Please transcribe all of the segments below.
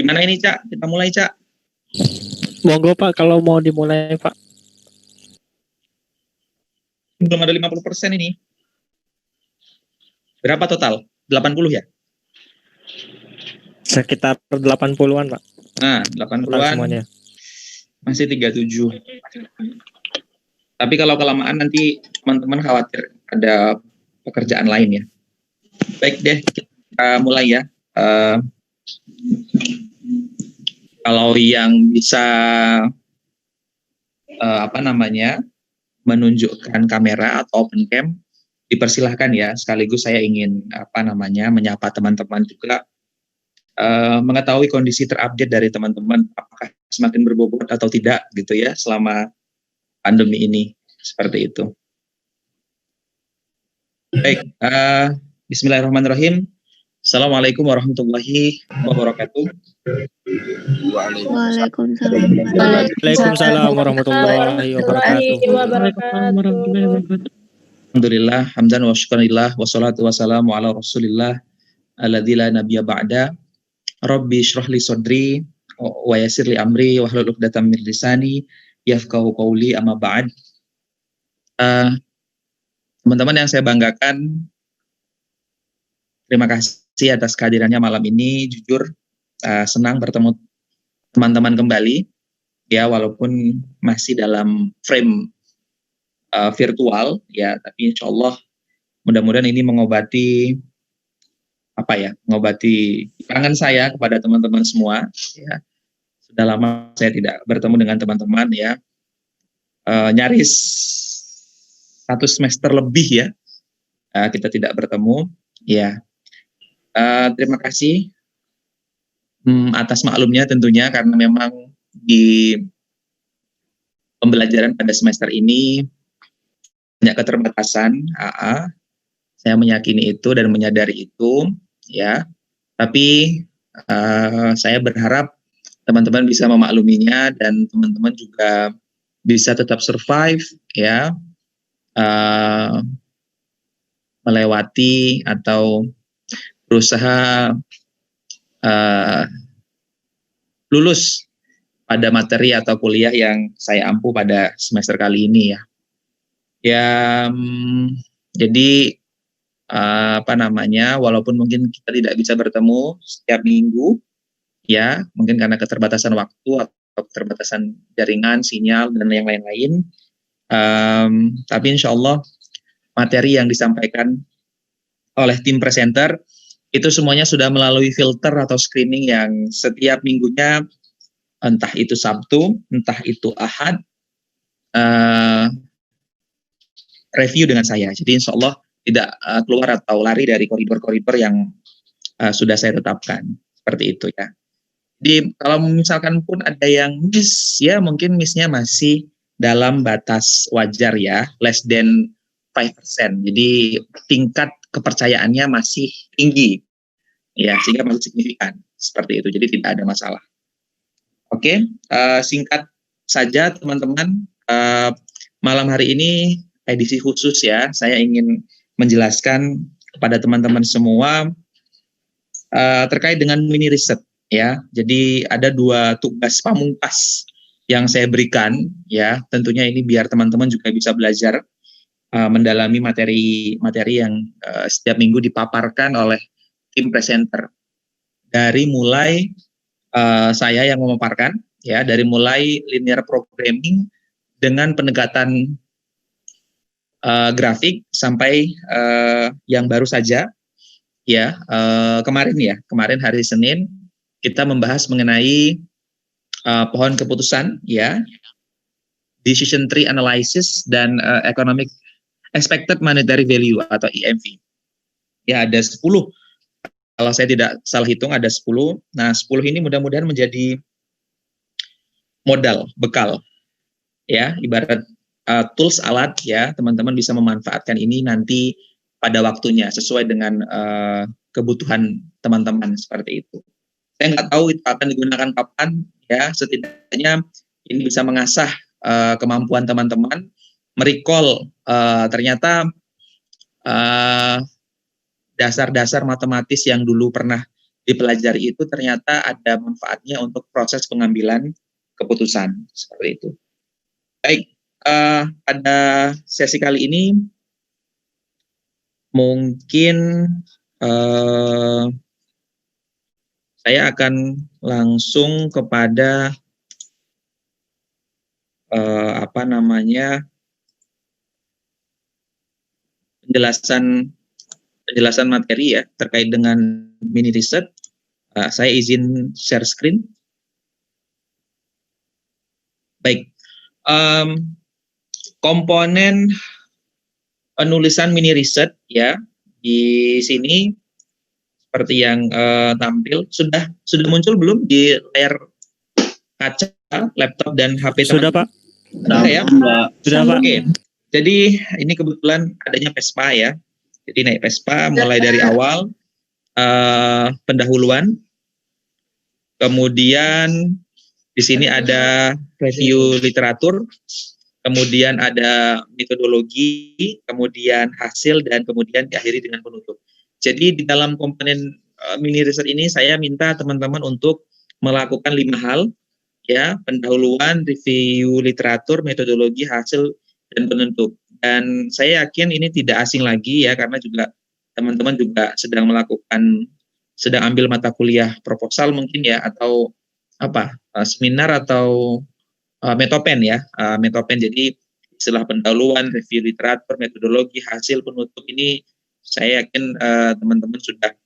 Gimana ini, Cak? Kita mulai, Cak. Monggo Pak, kalau mau dimulai Pak. Belum ada 50% ini. Berapa total? 80 ya? Sekitar 80-an Pak. Nah, Total 80-an. semuanya. Masih 37. Tapi kalau kelamaan nanti teman-teman khawatir ada pekerjaan lain ya. Baik deh, kita mulai ya. Kalau yang bisa menunjukkan kamera atau open cam, dipersilahkan ya. Sekaligus saya ingin menyapa teman-teman juga, mengetahui kondisi terupdate dari teman-teman, apakah semakin berbobot atau tidak gitu ya selama pandemi ini, seperti itu. Baik, bismillahirrahmanirrahim. Assalamualaikum warahmatullahi wabarakatuh. Waalaikumsalam warahmatullahi wabarakatuh. Alhamdulillah, hamdan wa syukurillah, wassalatu wassalamu ala rasulillah, alladzi la nabiyya ba'da. Rabbi shrah li sadri wa yassir li amri wahlul 'uqdatam min lisani yafqahu qawli, amma ba'd. Teman-teman yang saya banggakan, terima kasih atas kehadirannya malam ini. Jujur senang bertemu teman-teman kembali ya, walaupun masih dalam frame virtual ya, tapi insya Allah mudah-mudahan ini mengobati kangen saya kepada teman-teman semua ya. Sudah lama saya tidak bertemu dengan teman-teman ya, nyaris 1 semester lebih ya kita tidak bertemu ya. Terima kasih atas maklumnya tentunya, karena memang di pembelajaran pada semester ini banyak keterbatasan. Saya meyakini itu dan menyadari itu ya. Tapi saya berharap teman-teman bisa memakluminya dan teman-teman juga bisa tetap survive ya, melewati atau berusaha lulus pada materi atau kuliah yang saya ampu pada semester kali ini ya. Jadi walaupun mungkin kita tidak bisa bertemu setiap minggu ya, mungkin karena keterbatasan waktu atau keterbatasan jaringan, sinyal dan yang lain-lain, tapi insya Allah materi yang disampaikan oleh tim presenter itu semuanya sudah melalui filter atau screening yang setiap minggunya, entah itu Sabtu, entah itu Ahad, review dengan saya. Jadi insya Allah tidak keluar atau lari dari koridor-koridor yang sudah saya tetapkan. Seperti itu ya. Jadi kalau misalkan pun ada yang miss ya, mungkin missnya masih dalam batas wajar ya, less than 5%. Jadi tingkat kepercayaannya masih tinggi ya, sehingga masih signifikan seperti itu. Jadi tidak ada masalah. Oke, singkat saja teman-teman, malam hari ini edisi khusus ya, saya ingin menjelaskan kepada teman-teman semua terkait dengan mini riset ya. Jadi ada 2 tugas pamungkas yang saya berikan ya, tentunya ini biar teman-teman juga bisa belajar mendalami materi yang setiap minggu dipaparkan oleh tim presenter. Dari mulai saya yang memaparkan ya, dari mulai linear programming dengan pendekatan grafik sampai yang baru saja ya, kemarin hari Senin kita membahas mengenai pohon keputusan ya, decision tree analysis dan economic expected monetary value atau EMV. Ya, ada 10. Kalau saya tidak salah hitung ada 10. Nah, 10 ini mudah-mudahan menjadi modal, bekal ya, ibarat tools, alat ya, teman-teman bisa memanfaatkan ini nanti pada waktunya sesuai dengan kebutuhan teman-teman seperti itu. Saya nggak tahu itu akan digunakan kapan ya, setidaknya ini bisa mengasah kemampuan teman-teman merecall ternyata dasar-dasar matematis yang dulu pernah dipelajari itu ternyata ada manfaatnya untuk proses pengambilan keputusan seperti itu. Baik, pada sesi kali ini mungkin saya akan langsung kepada penjelasan materi ya terkait dengan mini riset. Saya izin share screen. Baik, komponen penulisan mini riset ya di sini seperti yang tampil sudah muncul belum di layar kaca laptop dan HP Sudah teman-teman? Pak. Ya? Sudah Pak. Oke. Jadi ini kebetulan adanya Vespa ya. Jadi naik Vespa mulai dari awal pendahuluan, kemudian di sini ada review literatur, kemudian ada metodologi, kemudian hasil, dan kemudian diakhiri dengan penutup. Jadi di dalam komponen mini riset ini saya minta teman-teman untuk melakukan 5 hal ya, pendahuluan, review literatur, metodologi, hasil, dan penutup. Dan saya yakin ini tidak asing lagi ya, karena juga teman-teman juga sedang ambil mata kuliah proposal mungkin ya, atau seminar atau metopen ya, metopen. Jadi istilah pendahuluan, review literatur, metodologi, hasil, penutup ini saya yakin teman-teman sudah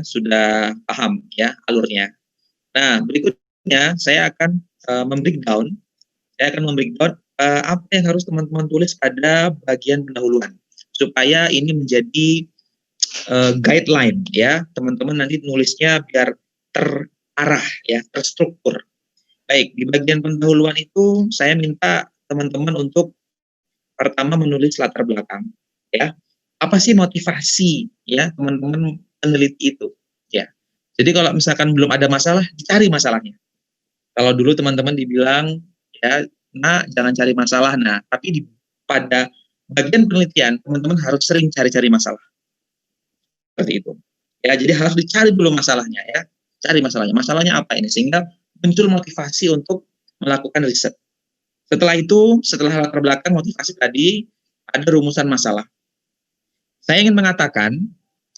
sudah paham ya alurnya. Nah, berikutnya saya akan membreakdown apa yang harus teman-teman tulis pada bagian pendahuluan supaya ini menjadi guideline ya, teman-teman nanti nulisnya biar terarah ya, terstruktur. Baik, di bagian pendahuluan itu saya minta teman-teman untuk pertama menulis latar belakang ya. Apa sih motivasi ya teman-teman meneliti itu ya. Jadi kalau misalkan belum ada masalah, dicari masalahnya. Kalau dulu teman-teman dibilang ya, nah jangan cari masalah. Nah, tapi pada bagian penelitian teman-teman harus sering cari-cari masalah. Seperti itu. Ya, jadi harus dicari dulu masalahnya ya. Cari masalahnya. Masalahnya apa ini sehingga muncul motivasi untuk melakukan riset. Setelah itu, setelah latar belakang motivasi tadi, ada rumusan masalah. Saya ingin mengatakan,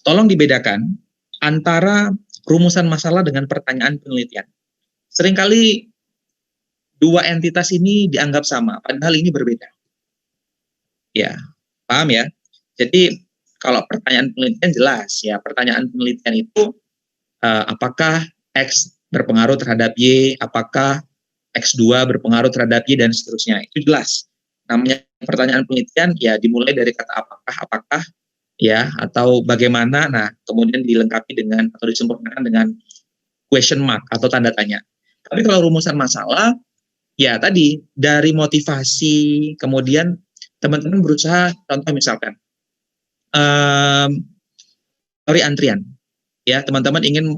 tolong dibedakan antara rumusan masalah dengan pertanyaan penelitian. Seringkali dua entitas ini dianggap sama, padahal ini berbeda. Ya, paham ya? Jadi kalau pertanyaan penelitian jelas ya, pertanyaan penelitian itu apakah X berpengaruh terhadap Y, apakah X2 berpengaruh terhadap Y, dan seterusnya. Itu jelas. Namanya pertanyaan penelitian ya dimulai dari kata apakah ya, atau bagaimana, nah kemudian dilengkapi dengan atau disempurnakan dengan question mark atau tanda tanya. Tapi kalau rumusan masalah, ya tadi dari motivasi, kemudian teman-teman berusaha, contoh misalkan, teori antrian, ya teman-teman ingin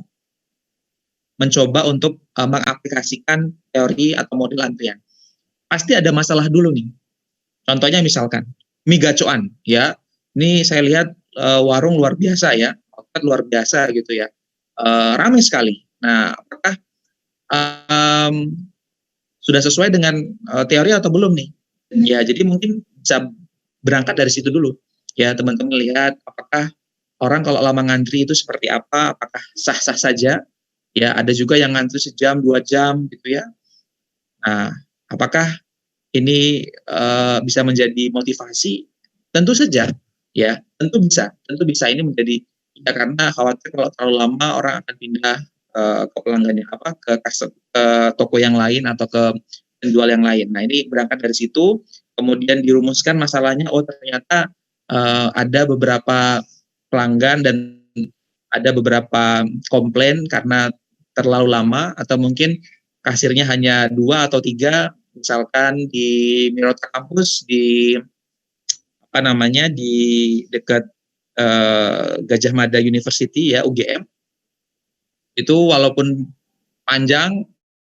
mencoba untuk mengaplikasikan teori atau model antrian. Pasti ada masalah dulu nih. Contohnya misalkan, mie gacoan, ya. Ini saya lihat warung luar biasa ya, outlet luar biasa gitu ya. Ramai sekali. Nah, apakah sudah sesuai dengan teori atau belum nih? Ya, jadi mungkin bisa berangkat dari situ dulu. Ya, teman-teman lihat apakah orang kalau lama ngantri itu seperti apa, apakah sah-sah saja? Ya, ada juga yang ngantri sejam, 2 jam gitu ya. Nah, apakah ini bisa menjadi motivasi? Tentu saja, ya, tentu bisa ini menjadi, ya karena khawatir kalau terlalu lama orang akan pindah ke pelanggannya ke toko yang lain atau ke penjual yang lain. Nah, ini berangkat dari situ, kemudian dirumuskan masalahnya. Oh, ternyata ada beberapa pelanggan dan ada beberapa komplain karena terlalu lama, atau mungkin kasirnya hanya 2 atau 3, misalkan di Mirota Kampus di di dekat Gajah Mada University ya, UGM. Itu walaupun panjang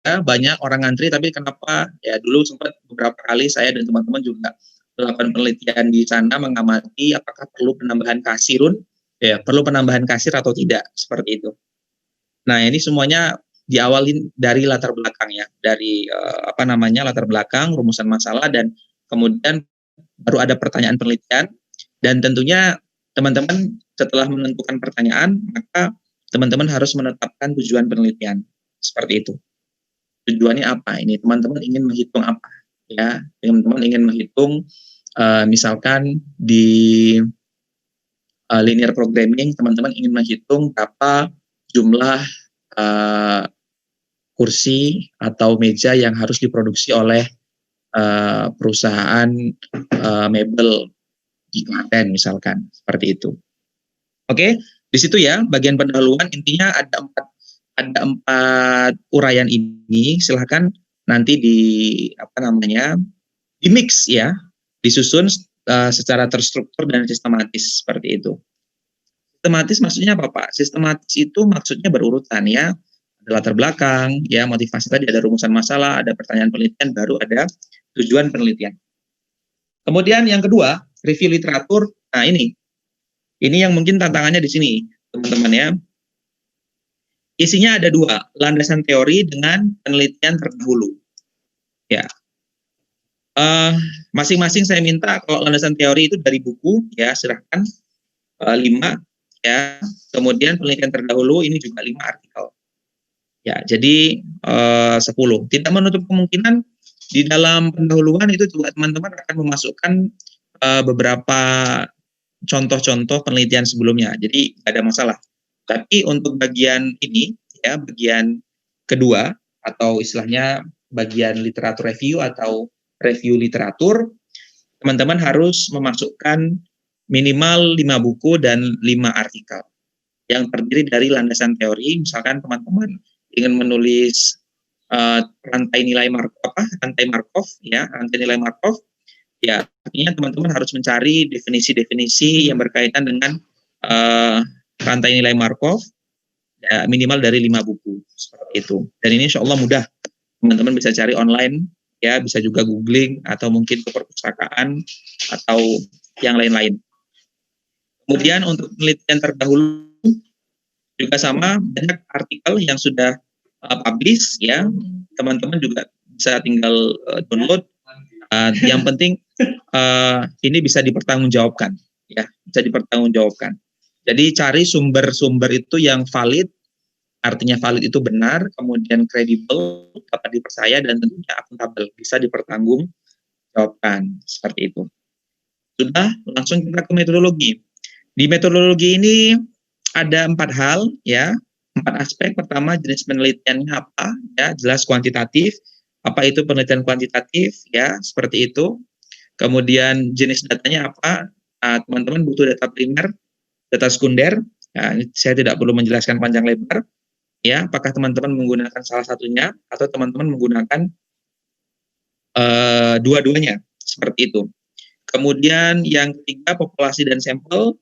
ya, banyak orang ngantri, tapi kenapa ya, dulu sempat beberapa kali saya dan teman-teman juga melakukan penelitian di sana, mengamati apakah perlu penambahan kasirun Ya, perlu penambahan kasir atau tidak, seperti itu. Nah, ini semuanya diawalin dari latar belakang ya, dari latar belakang, rumusan masalah, dan kemudian baru ada pertanyaan penelitian, dan tentunya teman-teman setelah menentukan pertanyaan, maka teman-teman harus menetapkan tujuan penelitian, seperti itu. Tujuannya apa? Ini teman-teman ingin menghitung apa? Ya, teman-teman ingin menghitung misalkan di linear programming, teman-teman ingin menghitung berapa jumlah uh, kursi atau meja yang harus diproduksi oleh perusahaan mebel di Klaten misalkan, seperti itu. Oke, di situ ya bagian pendahuluan, intinya ada empat uraian ini. Silahkan nanti di mix ya, disusun secara terstruktur dan sistematis, seperti itu. Sistematis maksudnya apa, Pak? Sistematis itu maksudnya berurutan ya. Ada latar belakang, ya, motivasi tadi, ada rumusan masalah, ada pertanyaan penelitian, baru ada tujuan penelitian. Kemudian yang kedua, review literatur. Nah, ini yang mungkin tantangannya di sini, teman-teman ya. Isinya ada dua, landasan teori dengan penelitian terdahulu. Ya. Masing-masing saya minta kalau landasan teori itu dari buku, ya, silahkan 5, ya. Kemudian penelitian terdahulu ini juga 5 artikel. Ya, jadi 10. Tidak menutup kemungkinan di dalam pendahuluan itu juga teman-teman akan memasukkan beberapa contoh-contoh penelitian sebelumnya. Jadi tidak ada masalah. Tapi untuk bagian ini, ya, bagian kedua atau istilahnya bagian literatur review atau review literatur, teman-teman harus memasukkan minimal 5 buku dan 5 artikel yang terdiri dari landasan teori. Misalkan teman-teman ingin menulis rantai nilai Markov, ya, rantai nilai Markov, ya, artinya teman-teman harus mencari definisi-definisi yang berkaitan dengan rantai nilai Markov, ya, minimal dari 5 buku, seperti itu. Dan ini insya Allah mudah, teman-teman bisa cari online, ya, bisa juga googling atau mungkin ke perpustakaan atau yang lain-lain. Kemudian untuk penelitian terdahulu juga sama, banyak artikel yang sudah publish, ya, teman-teman juga bisa tinggal download. Yang penting ini bisa dipertanggungjawabkan, ya, bisa dipertanggungjawabkan. Jadi cari sumber-sumber itu yang valid, artinya valid itu benar, kemudian kredibel, dapat dipercaya, dan tentunya akuntabel, bisa dipertanggungjawabkan, seperti itu. Sudah, langsung kita ke metodologi. Di metodologi ini ada 4 hal, ya, 4 aspek. Pertama, jenis penelitiannya apa, ya, jelas kuantitatif. Apa itu penelitian kuantitatif, ya, seperti itu. Kemudian jenis datanya apa? Teman-teman butuh data primer, data sekunder. Nah, saya tidak perlu menjelaskan panjang lebar. Ya, apakah teman-teman menggunakan salah satunya atau teman-teman menggunakan dua-duanya, seperti itu. Kemudian yang ketiga, populasi dan sampel,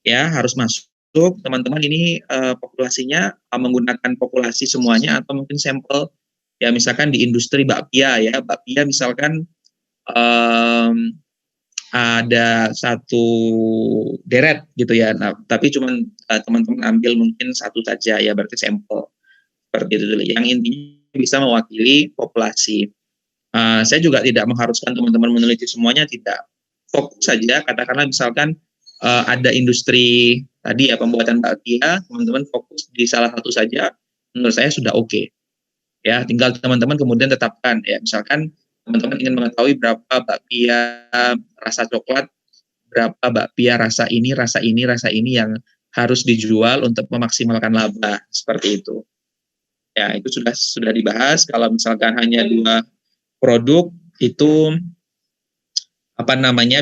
ya, harus masuk. Teman-teman ini populasinya menggunakan populasi semuanya atau mungkin sampel, ya, misalkan di industri bakpia, ya, bakpia misalkan ada satu deret gitu ya, nah, tapi cuman teman-teman ambil mungkin satu saja, ya, berarti sampel, seperti itu dulu. Yang intinya bisa mewakili populasi. Saya juga tidak mengharuskan teman-teman meneliti semuanya, tidak. Fokus saja, katakanlah misalkan ada industri tadi ya, pembuatan bakpia, teman-teman fokus di salah satu saja, menurut saya sudah oke. Ya, tinggal teman-teman kemudian tetapkan, ya, misalkan teman-teman ingin mengetahui berapa bakpia rasa coklat, berapa bakpia rasa ini yang harus dijual untuk memaksimalkan laba, seperti itu. Ya, itu sudah dibahas. Kalau misalkan hanya 2 produk itu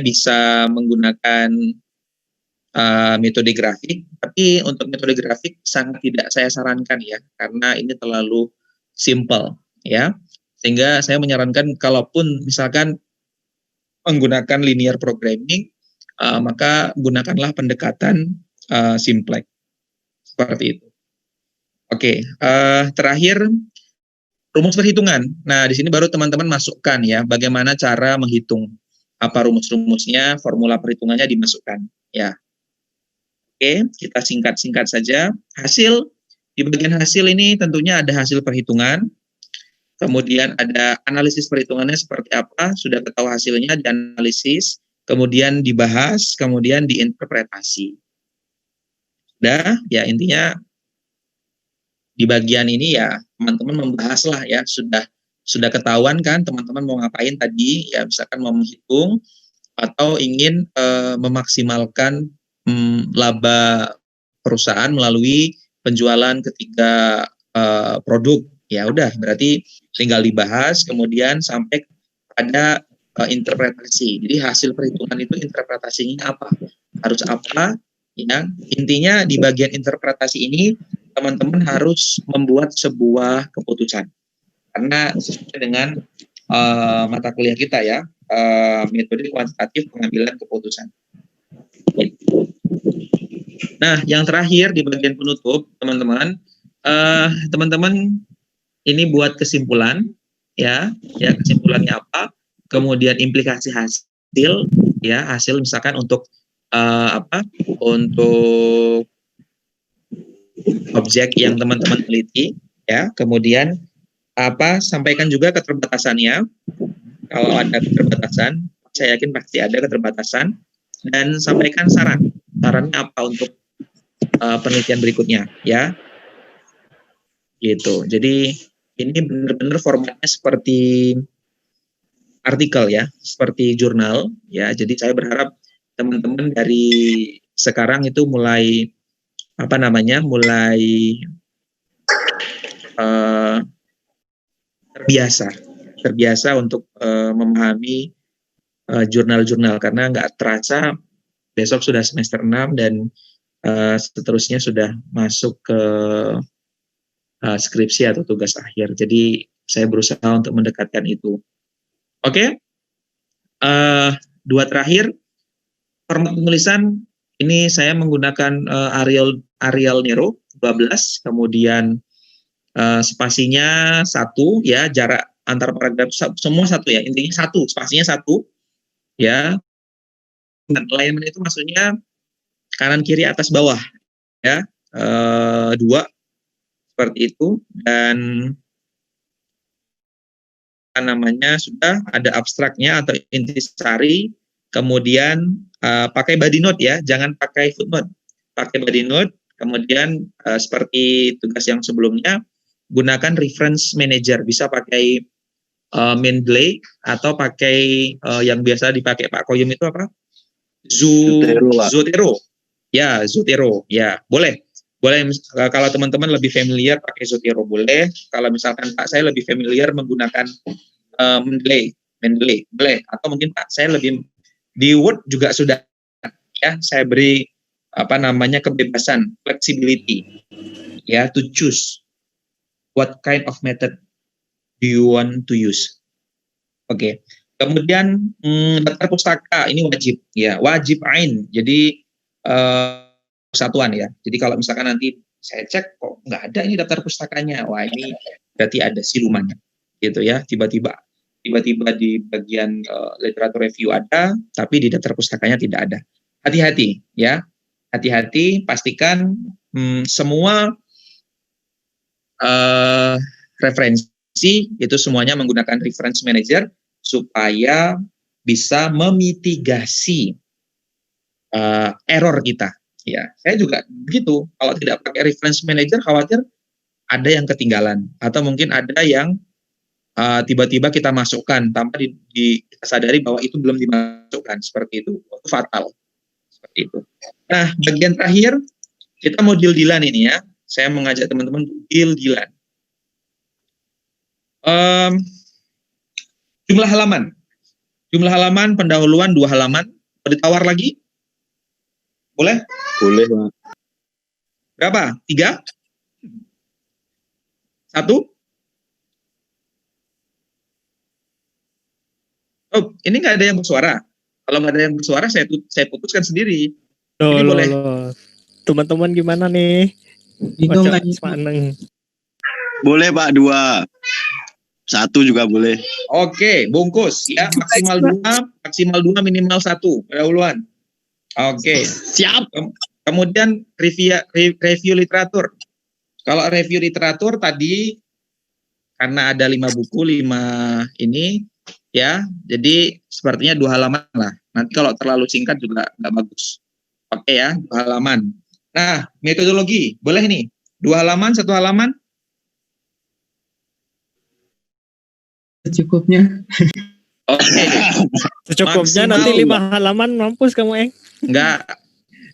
bisa menggunakan metode grafik, tapi untuk metode grafik sangat tidak saya sarankan, ya, karena ini terlalu simple, ya. Sehingga saya menyarankan kalaupun misalkan menggunakan linear programming, maka gunakanlah pendekatan simplex, seperti itu. Oke, terakhir rumus perhitungan. Nah, di sini baru teman-teman masukkan, ya, bagaimana cara menghitung, apa rumus-rumusnya, formula perhitungannya dimasukkan, ya. Oke, kita singkat-singkat saja. Hasil, di bagian hasil ini tentunya ada hasil perhitungan, kemudian ada analisis perhitungannya seperti apa, sudah ketahui hasilnya, dianalisis, kemudian dibahas, kemudian diinterpretasi. Udah, ya intinya di bagian ini ya teman-teman membahas lah ya, sudah ketahuan kan teman-teman mau ngapain tadi, ya misalkan mau menghitung atau ingin memaksimalkan laba perusahaan melalui penjualan ketiga produk. Ya udah, berarti tinggal dibahas, kemudian sampai pada interpretasi. Jadi hasil perhitungan itu interpretasinya apa? Harus apa? Ya, intinya di bagian interpretasi ini teman-teman harus membuat sebuah keputusan. Karena sesuai dengan mata kuliah kita ya, metode kuantitatif pengambilan keputusan. Nah, yang terakhir di bagian penutup, teman-teman, teman-teman ini buat kesimpulan, ya kesimpulannya apa, kemudian implikasi hasil, ya hasil misalkan untuk untuk objek yang teman-teman teliti, ya kemudian sampaikan juga keterbatasannya. Kalau ada keterbatasan, saya yakin pasti ada keterbatasan, dan sampaikan sarannya apa untuk penelitian berikutnya, ya gitu. Jadi ini benar-benar formatnya seperti artikel ya, seperti jurnal ya. Jadi saya berharap teman-teman dari sekarang itu mulai terbiasa untuk memahami jurnal-jurnal, karena nggak terasa besok sudah semester 6 dan seterusnya sudah masuk ke skripsi atau tugas akhir. Jadi saya berusaha untuk mendekatkan itu. Oke. Dua terakhir, format penulisan ini saya menggunakan Arial Nero 12, kemudian spasinya 1 ya, jarak antar paragraf semua 1 ya, intinya 1, spasinya 1 ya. Dan alignment itu maksudnya kanan kiri atas bawah ya, 2 seperti itu. Dan sudah ada abstraknya atau intisari, kemudian pakai body note ya, jangan pakai footnote, pakai body note. Kemudian seperti tugas yang sebelumnya, gunakan reference manager, bisa pakai Mendeley atau pakai yang biasa dipakai Pak Koyum itu apa? Zotero. Ya, Zotero. Ya, boleh. Kalau teman-teman lebih familiar pakai Zotero boleh. Kalau misalkan Pak saya lebih familiar menggunakan Mendeley boleh. Atau mungkin Pak saya lebih di Word juga sudah ya, saya beri kebebasan, flexibility ya, to choose what kind of method do you want to use. Oke. Kemudian daftar pustaka ini wajib ain. Jadi kesatuan ya. Jadi kalau misalkan nanti saya cek kok nggak ada ini daftar pustakanya, wah ini berarti ada silumannya, gitu ya. Tiba-tiba di bagian literatur review ada, tapi di daftar pustakanya tidak ada. Hati-hati ya, hati-hati. Pastikan semua referensi itu semuanya menggunakan reference manager supaya bisa memitigasi error kita. Ya, saya juga begitu. Kalau tidak pakai reference manager, khawatir ada yang ketinggalan atau mungkin ada yang tiba-tiba kita masukkan tanpa kita sadari bahwa itu belum dimasukkan, seperti itu fatal. Seperti itu. Nah, bagian terakhir kita mau deal-dealan ini ya. Saya mengajak teman-teman deal-dealan. Jumlah halaman pendahuluan 2 halaman. Mau ditawar lagi? Boleh? Boleh, Pak. Berapa? 3? 1? Oh, ini nggak ada yang bersuara. Kalau nggak ada yang bersuara, saya putuskan sendiri. Ini boleh. Teman-teman gimana nih? Boleh Pak, 2. 1 juga boleh. Oke, bungkus ya, maksimal 2, minimal 1 pendahuluan. Oke. Siap. Kemudian review literatur. Kalau review literatur tadi karena ada 5 buku, 5 ini ya, jadi sepertinya 2 halaman lah. Nanti kalau terlalu singkat juga nggak bagus. Oke ya, 2 halaman. Nah, metodologi boleh nih, 2 halaman, 1 halaman. Secukupnya. Oke. Secukupnya Maksimal. nanti 5 halaman mampus kamu, Eng. Enggak,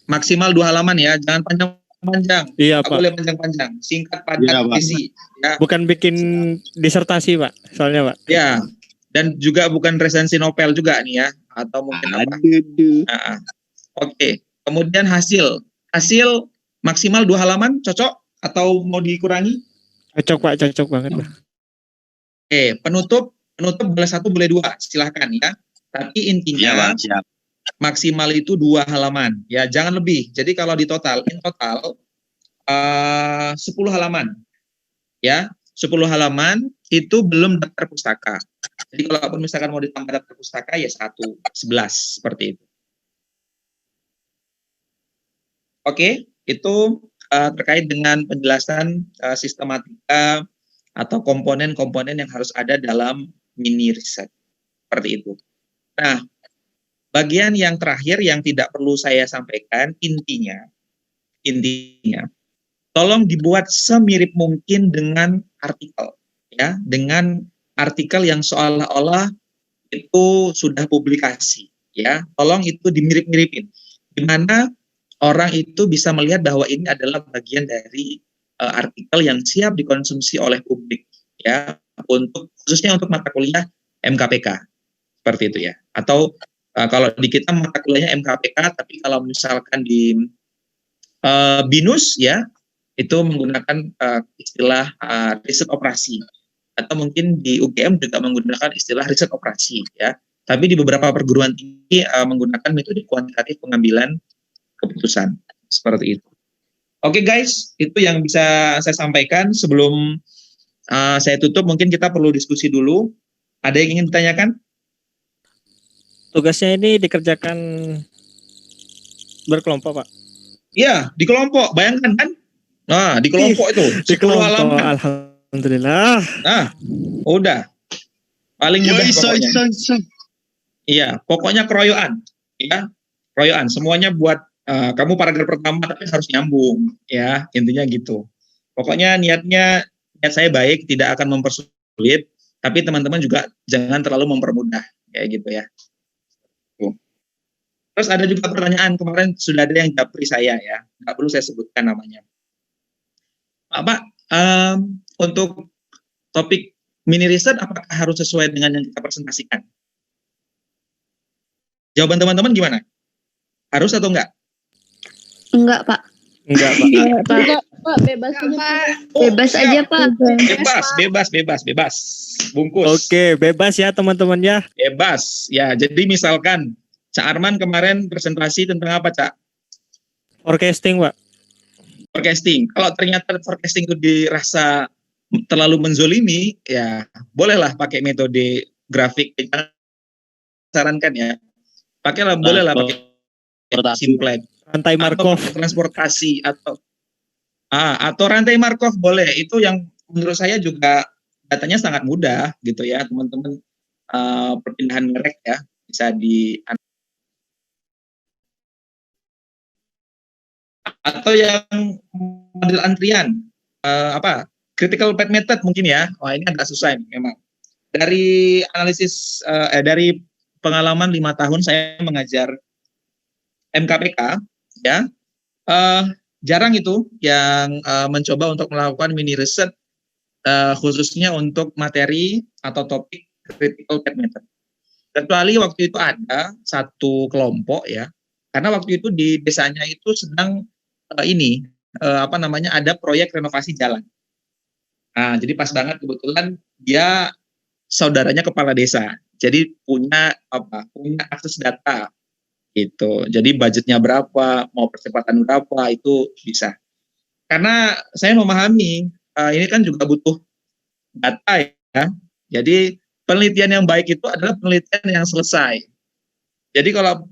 maksimal 2 halaman ya, jangan panjang-panjang. Iya, Nggak Pak. boleh panjang-panjang, singkat padat Iya, Pak. isi. Ya. Bukan bikin disertasi, Pak. Soalnya, Pak. Ya, dan juga bukan resensi novel juga nih ya, atau mungkin apa. Aduh. Oke, kemudian hasil maksimal 2 halaman cocok atau mau dikurangi? Cocok, Pak. Cocok banget, Pak. Oke, penutup boleh 1 boleh 2, silahkan ya. Tapi Iya, intinya Pak. Siap. maksimal itu 2 halaman, ya jangan lebih. Jadi kalau in total 10 halaman, ya 10 halaman itu belum daftar pustaka. Jadi kalau misalkan mau ditambah daftar pustaka ya 11 seperti itu. Oke, itu terkait dengan penjelasan sistematika atau komponen-komponen yang harus ada dalam mini riset. Seperti itu. Nah, bagian yang terakhir yang tidak perlu saya sampaikan, intinya, tolong dibuat semirip mungkin dengan artikel, ya, dengan artikel yang seolah-olah itu sudah publikasi, ya. Tolong itu dimirip-miripin, di mana orang itu bisa melihat bahwa ini adalah bagian dari artikel yang siap dikonsumsi oleh publik, ya, khususnya untuk mata kuliah MKPK, seperti itu ya. Atau kalau di kita mata kuliahnya MKPK, tapi kalau misalkan di BINUS ya, itu menggunakan istilah riset operasi, atau mungkin di UGM juga menggunakan istilah riset operasi ya. Tapi di beberapa perguruan tinggi menggunakan metode kuantitatif pengambilan keputusan, seperti itu. Oke guys, itu yang bisa saya sampaikan. Sebelum saya tutup, mungkin kita perlu diskusi dulu. Ada yang ingin ditanyakan? Tugasnya ini dikerjakan berkelompok, Pak. Iya, di kelompok. Bayangkan kan? Nah, di kelompok itu. Di 10 kelompok, halaman. alhamdulillah. Nah, udah. Paling mudah pokoknya. Iya, pokoknya keroyokan. Ya, keroyokan. Semuanya buat kamu paragraf pertama tapi harus nyambung. Ya, intinya gitu. Pokoknya niat saya baik, tidak akan mempersulit. Tapi teman-teman juga jangan terlalu mempermudah. Kayak gitu ya. Terus ada juga pertanyaan, kemarin sudah ada yang japri saya ya, nggak perlu saya sebutkan namanya. Pak, untuk topik mini riset apakah harus sesuai dengan yang kita presentasikan? Jawaban teman-teman gimana? Harus atau enggak? Enggak, Pak. Enggak, Pak. Pak, bebas aja, Pak. Bebas aja, Pak. Bebas. Bungkus. Oke, bebas ya teman-teman ya. Bebas. Ya, jadi misalkan Cak Arman kemarin presentasi tentang apa, Cak? Forecasting, Pak. Forecasting. Kalau ternyata forecasting itu dirasa terlalu menzolimi, ya bolehlah pakai metode grafik. Sarankan ya. Pakailah, bolehlah pakai simplex. Rantai Markov. Transportasi atau rantai Markov boleh. Itu yang menurut saya juga datanya sangat mudah gitu ya, teman-teman. Perpindahan merek ya bisa di atau yang model antrian critical path method mungkin ya. Wah, ini agak susah ini memang. Dari analisis dari pengalaman 5 tahun saya mengajar MKPK ya, jarang itu yang mencoba untuk melakukan mini riset khususnya untuk materi atau topik critical path method. Kecuali waktu itu ada satu kelompok ya, karena waktu itu di desanya itu sedang ada proyek renovasi jalan. Nah, jadi pas banget kebetulan dia saudaranya kepala desa, jadi punya akses data gitu. Jadi budgetnya berapa, mau percepatan berapa itu bisa. Karena saya memahami ini kan juga butuh data ya. Jadi penelitian yang baik itu adalah penelitian yang selesai. Jadi kalau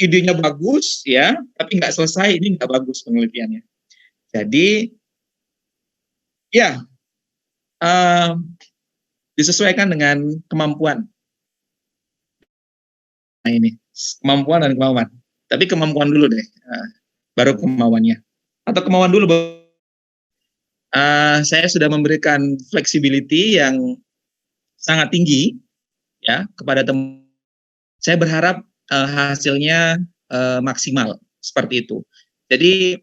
idenya bagus ya, tapi nggak selesai, ini nggak bagus penelitiannya. Jadi ya disesuaikan dengan kemampuan. Nah ini kemampuan dan kemauan. Tapi kemampuan dulu deh, baru kemauannya. Atau kemauan dulu. Saya sudah memberikan flexibility yang sangat tinggi ya kepada teman. Saya berharap hasilnya maksimal seperti itu. Jadi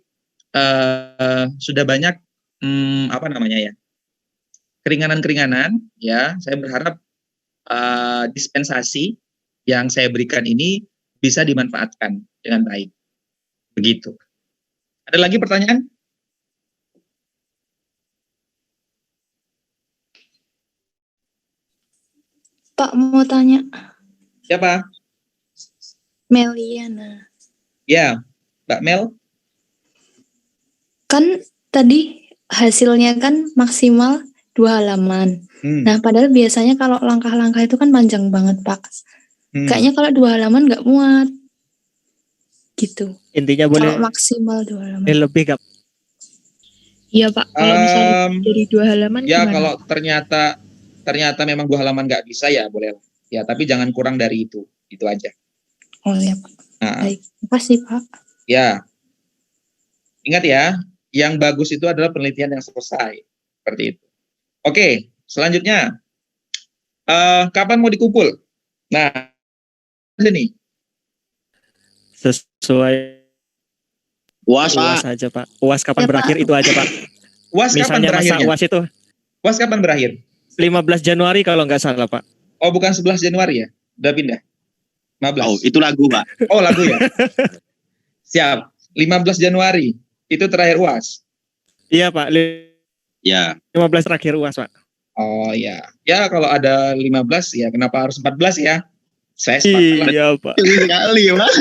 sudah banyak keringanan-keringanan ya. Saya berharap dispensasi yang saya berikan ini bisa dimanfaatkan dengan baik. Begitu. Ada lagi pertanyaan? Pak mau tanya. Siapa? Meliana. Ya, Mbak Mel. Kan tadi hasilnya kan maksimal 2 halaman. Nah, padahal biasanya kalau langkah-langkah itu kan panjang banget, Pak. Kayaknya kalau 2 halaman nggak muat. Gitu. Intinya Kalau boleh maksimal 2 halaman. lebih, Kak. Iya Pak, kalau misalnya dari 2 halaman Ya gimana? kalau ternyata memang 2 halaman nggak bisa ya boleh. Ya tapi jangan kurang dari itu aja. Oh ya Pak. Nah, Baik, makasih Pak. ya ingat ya, yang bagus itu adalah penelitian yang selesai seperti itu. Oke, selanjutnya kapan mau dikumpul? Nah, ada nih. Sesuai UAS, UAS Pak. aja, Pak. UAS kapan Ya, berakhir Pak. itu aja, Pak. UAS kapan Misalnya masa berakhirnya? UAS itu UAS kapan berakhir? 15 Januari kalau nggak salah, Pak. Oh, bukan 11 Januari ya? Udah pindah. 15. Oh, itu lagu, Pak. Oh, lagu ya. Siap. 15 Januari itu terakhir UAS. Iya, Pak. Ya. 15 terakhir UAS, Pak. Oh ya. Ya kalau ada 15 ya kenapa harus 14 ya? Saya sepakat lah. Iya, Pak. Sekali, Pak.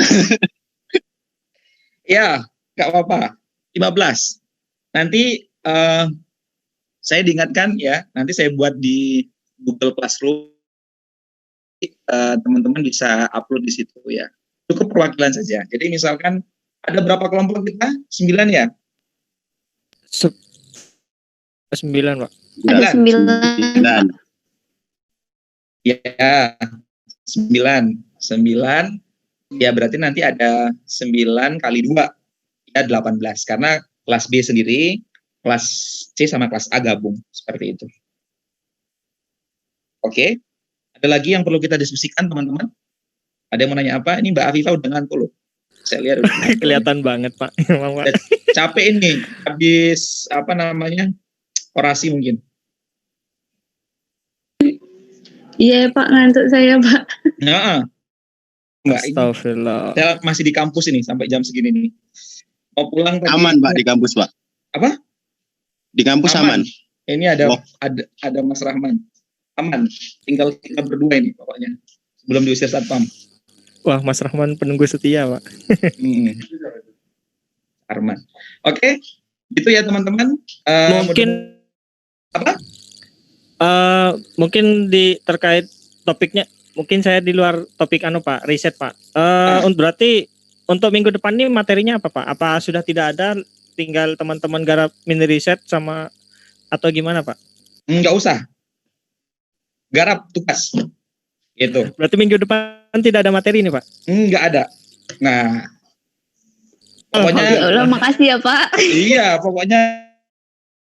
Ya, nggak apa-apa. 15. Nanti saya diingatkan ya, nanti saya buat di Google Classroom. Teman-teman bisa upload di situ ya. Cukup perwakilan saja. Jadi misalkan ada berapa kelompok kita? 9 ya? 9, Pak. Ada 9. Ya, 9. Ya berarti nanti ada 9 kali 2. Ya 18. Karena kelas B sendiri, kelas C sama kelas A gabung. Seperti itu. Oke. Ada lagi yang perlu kita diskusikan teman-teman? Ada yang mau nanya apa? Ini Mbak Afifah udah ngantuk loh. Saya lihat udah ngantuk. Kelihatan banget, Pak. Emang, Pak. Capek ini. Habis orasi mungkin. Iya Pak, ngantuk saya Pak. Nah, Mbak, ini Astagfirullah. saya masih di kampus ini sampai jam segini nih. Mau pulang tadi. Aman, Pak, di kampus, Pak. Apa? Di kampus aman. Ini ada Oh. ada Mas Rahman. Aman. Tinggal kita berdua ini pokoknya. Sebelum diusir satpam. Wah, Mas Rahman penunggu setia, Pak. Arman. Oke. Gitu ya teman-teman. Mungkin Apa? Mungkin terkait topiknya, mungkin saya di luar topik Pak, riset Pak. Berarti untuk minggu depan ini materinya apa Pak? Apa sudah tidak ada, tinggal teman-teman garap mini riset sama atau gimana Pak? Nggak usah. Garap tugas. Gitu. Berarti minggu depan tidak ada materi ini Pak? Nggak ada. Nah, pokoknya Ya Allah, makasih ya Pak. iya, pokoknya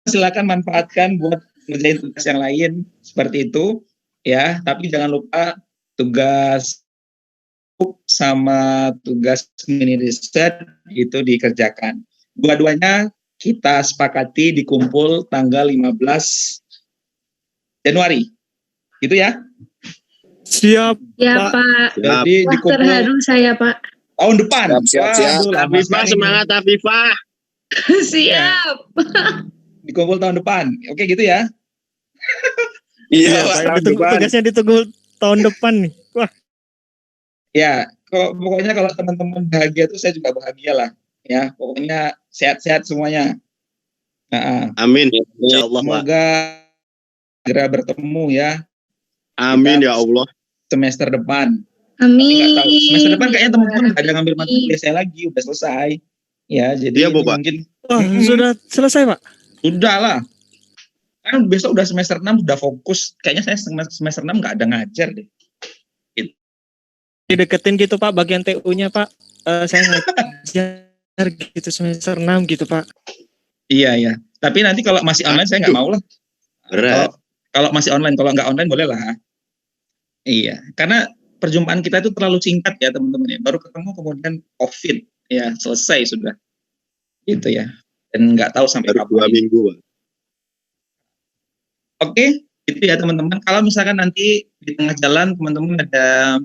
silakan manfaatkan buat ngerjain tugas yang lain seperti itu ya, tapi jangan lupa tugas sama tugas mini riset itu dikerjakan. Dua-duanya kita sepakati dikumpul tanggal 15 Januari. Gitu ya. Siap. Ya Pak. Pak. Jadi Wah, dikumpul terharu saya Pak. tahun depan. Siap. Waduh, lama Afifah, sekali semangat Afifah. Siap. dikumpul tahun depan. Oke gitu ya. Iya, Pak. Pak. Tugasnya ditunggu tahun depan nih. Wah. Ya, pokoknya kalau teman-teman bahagia tuh saya juga bahagia lah. Ya, pokoknya sehat-sehat semuanya. Nah, Amin. Insyaallah, Pak. semoga segera bertemu ya Amin ya Allah. semester depan. Tapi nggak tahu. Semester depan Amin. kayaknya teman-teman nggak ada ngambil mata kuliah saya lagi, udah selesai. Ya, jadi Iya, Bu, ini Pak. mungkin Wah, sudah selesai, Pak. sudah lah. Kan besok udah semester 6 udah fokus. Kayaknya saya semester 6 nggak ada ngajar deh. Dideketin gitu, Pak, bagian TU-nya, Pak. Saya ngajar gitu semester 6 gitu, Pak. Iya, iya. Tapi nanti kalau masih online saya nggak mau lah. Berat. Kalau masih online, kalau nggak online boleh lah. Iya, karena perjumpaan kita itu terlalu singkat ya teman-teman ya. Baru ketemu kemudian COVID, ya selesai sudah. Gitu ya. Dan nggak tahu sampai Baru 2 kapan. minggu, Pak. Oke, itu ya teman-teman. Kalau misalkan nanti di tengah jalan teman-teman ada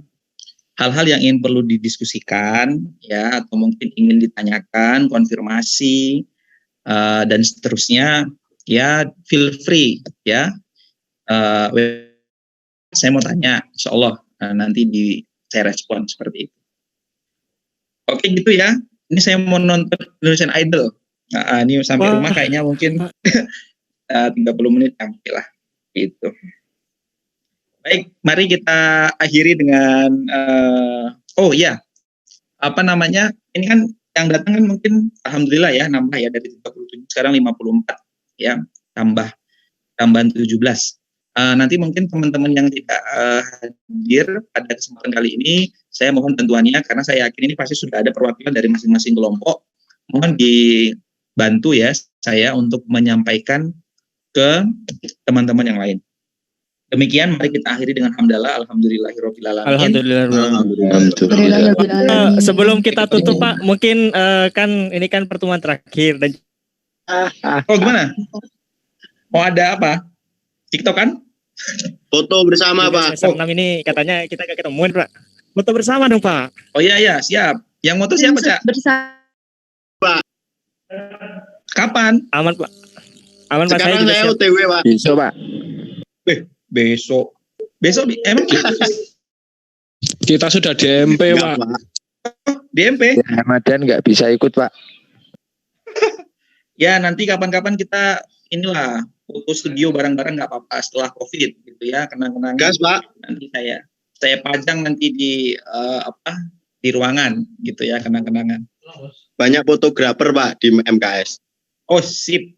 hal-hal yang ingin perlu didiskusikan, ya, atau mungkin ingin ditanyakan, konfirmasi, dan seterusnya, ya, feel free, ya. Saya mau tanya, insya Allah nanti saya respon seperti itu. Oke gitu ya. Ini saya mau nonton Indonesian Idol. Ini sampai Wah. rumah kayaknya mungkin 30 menit sampai lah. Gitu. Baik, mari kita akhiri dengan oh ya, apa namanya? Ini kan yang datang kan mungkin alhamdulillah ya nambah ya dari 37 sekarang 54 ya, tambahan 17. Nanti mungkin teman-teman yang tidak hadir pada kesempatan kali ini, saya mohon bantuannya karena saya yakin ini pasti sudah ada perwakilan dari masing-masing kelompok. Mohon dibantu ya saya untuk menyampaikan ke teman-teman yang lain. Demikian, mari kita akhiri dengan hamdalah, alhamdulillahirobbilalamin. Alhamdulillah. Sebelum kita tutup, Pak, mungkin kan ini kan pertemuan terakhir dan Oh gimana? Mau ada apa? TikTok kan? Foto bersama, Pak. semester 6 ini katanya kita gak ketemuan, Pak. Foto bersama dong, Pak. Oh iya, siap. Yang moto siapa, Cak? Bersama. Kapan? Aman, Pak. Aman, Pak. Sekarang saya siap. OTW, Pak. Besok, Pak. Besok emang Kita sudah DMP, Enggak, Pak. DMP? Ya, Ramadan nggak bisa ikut, Pak. Ya, nanti kapan-kapan kita inilah foto studio bareng-bareng nggak apa-apa setelah COVID gitu ya, kenang-kenangan. Gas, Pak. Nanti saya pajang nanti di di ruangan gitu ya, kenang-kenangan. Banyak fotografer, Pak, di MKS. Oh, sip.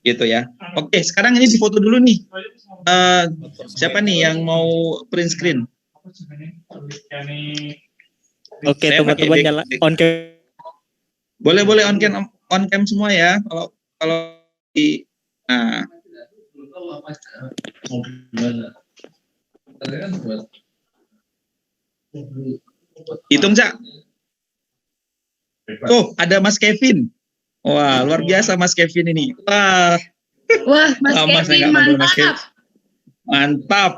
Gitu ya. Oke, sekarang ini difoto dulu nih. Siapa nih yang mau print screen? Oke, Saya teman-teman pakai nyala on cam. Boleh on cam semua ya. Kalau di hitung, Cak. Tuh, ada Mas Kevin. Wah, luar biasa Mas Kevin ini. Wah, Mas lama saya Kevin, nggak ngobrol Mas Kevin. mantap. Mantap.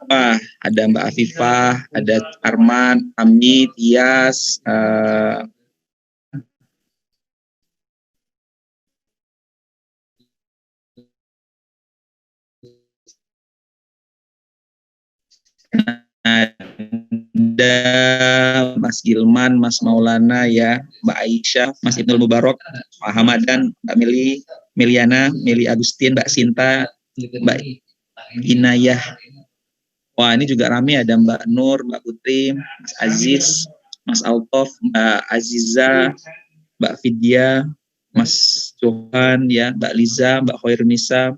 Wah, ada Mbak Afifah, ada Arman, Ami, Tias, ada Mas Gilman, Mas Maulana ya, Mbak Aisyah, Mas Ibnul Mubarok, Pak Hamadan, Mbak Meliana, Meli Agustin, Mbak Sinta, Mbak Inayah. Wah, ini juga rame, ada Mbak Nur, Mbak Putri, Mas Aziz, Mas Altof, Mbak Aziza, Mbak Vidya, Mas Johan ya, Mbak Liza, Mbak Khairunisa,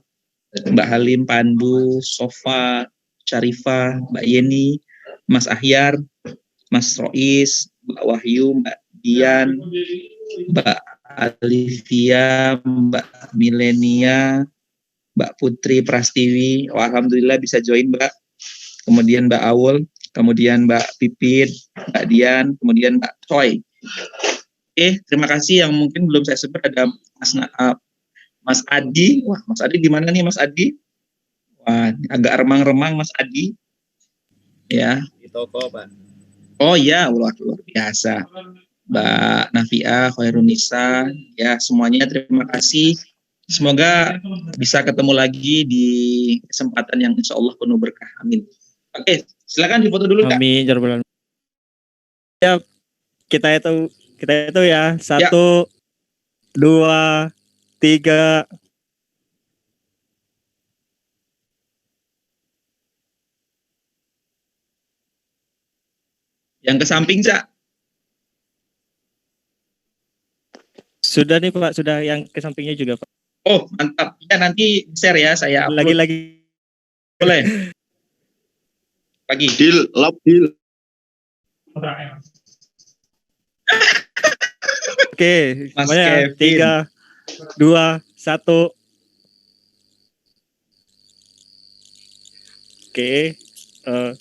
Mbak Halim, Pandu, Sofa, Syarifah, Mbak Yeni, Mas Ahyar, Mas Rois, Mbak Wahyu, Mbak Dian, Mbak Alivia, Mbak Milenia, Mbak Putri Prastiwi. Oh, alhamdulillah bisa join, Mbak. Kemudian Mbak Awul, kemudian Mbak Pipit, Mbak Dian, kemudian Mbak Choi. Oke, terima kasih. Yang mungkin belum saya sebut ada Mas Adi. Wah, Mas Adi di mana nih, Mas Adi? Wah, agak remang-remang Mas Adi. Ya. Di toko, Pak. Oh iya, luar biasa. Mbak Nafia, Khairunisa, ya semuanya terima kasih. Semoga bisa ketemu lagi di kesempatan yang insya Allah penuh berkah. Amin. Oke, silakan difoto dulu, Kak. Amin, jarang. Ya, kita itu ya. 1, 2, 3. Yang ke samping, Cak. Sudah nih Pak, sudah yang ke sampingnya juga Pak. Oh, mantap. Ya, nanti share ya, saya upload. Lagi-lagi. Boleh. Pagi. Deal, love deal. Oke, Mas semuanya Kevin. 3, 2, 1. Oke,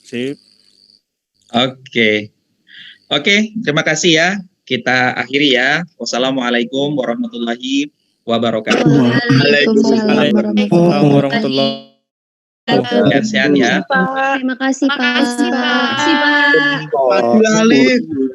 sip. Oke, terima kasih ya. Kita akhiri ya. Wassalamualaikum warahmatullahi wabarakatuh. Waalaikumsalam Warahmatullahi wabarakatuh. Sehat-sehat ya. Terima kasih Pak. Makasih, Pak. Pak Alif.